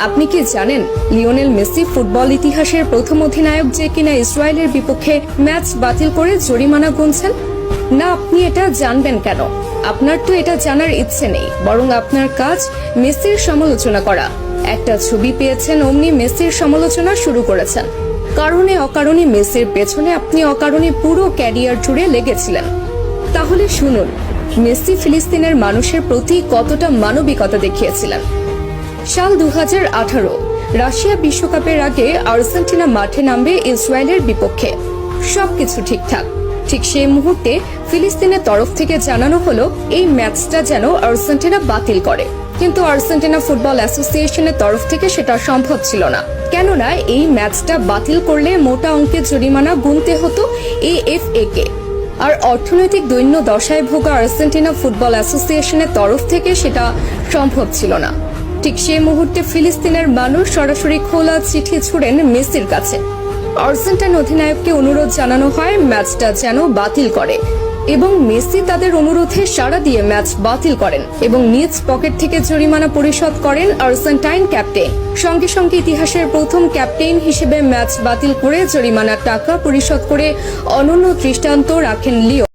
আপনি কি জানেন লিওনেল মেসি ফুটবল ইতিহাসের প্রথম অধিনায়ক যে কিনা ইসরায়েলের বিপক্ষে ম্যাচ বাতিল করে জরিমানা গুনছেন? না, আপনি এটা জানবেন কেন? আপনার তো এটা জানার ইচ্ছে নেই, বরং আপনার কাজ মেসির সমালোচনা করা। একটা ছবি পেয়েছেন, অমনি মেসির সমালোচনা শুরু করেছেন। কারণে অকারণে মেসির পেছনে আপনি অকারণে পুরো ক্যারিয়ার জুড়ে লেগেছিলেন। তাহলে শুনুন, মেসি ফিলিস্তিনের মানুষের প্রতি কতটা মানবিকতা দেখিয়েছিলেন। সাল 2018 রাশিয়া বিশ্বকাপের আগে আর্জেন্টিনা মাঠে নামবে ইসরায়েলের বিপক্ষে। সবকিছু ঠিকঠাক। ঠিক সেই মুহূর্তে ফিলিস্তিনের তরফ থেকে জানানো হলো এই ম্যাচটা যেন আর্জেন্টিনা বাতিল করে। কিন্তু আর্জেন্টিনা ফুটবল অ্যাসোসিয়েশনের তরফ থেকে সেটা সম্ভব ছিল না, কেননা এই ম্যাচটা বাতিল করলে মোটা অঙ্কের জরিমানা গুনতে হতো এএফএ কে। আর অর্থনৈতিক দৈন্য দশায় ভোগা আর্জেন্টিনা ফুটবল অ্যাসোসিয়েশনের তরফ থেকে সেটা সম্ভব ছিল না। ঠিক সেই মুহূর্তে ফিলিস্তিনের মানুষ সরাসরি খোলা চিঠি ছুড়েন মেসির কাছে। আর্জেন্টাইন অধিনায়ককে অনুরোধ জানানো হয় ম্যাচটা যেন বাতিল করে, এবং মেসি তাদের অনুরোধে সাড়া দিয়ে ম্যাচ বাতিল করেন এবং নিজ পকেট থেকে জরিমানা পরিশোধ করেন আর্জেন্টাইন ক্যাপ্টেন। সঙ্গে সঙ্গে ইতিহাসের প্রথম ক্যাপ্টেন হিসেবে ম্যাচ বাতিল করে জরিমানার টাকা পরিশোধ করে অনন্য দৃষ্টান্ত রাখেন লিও।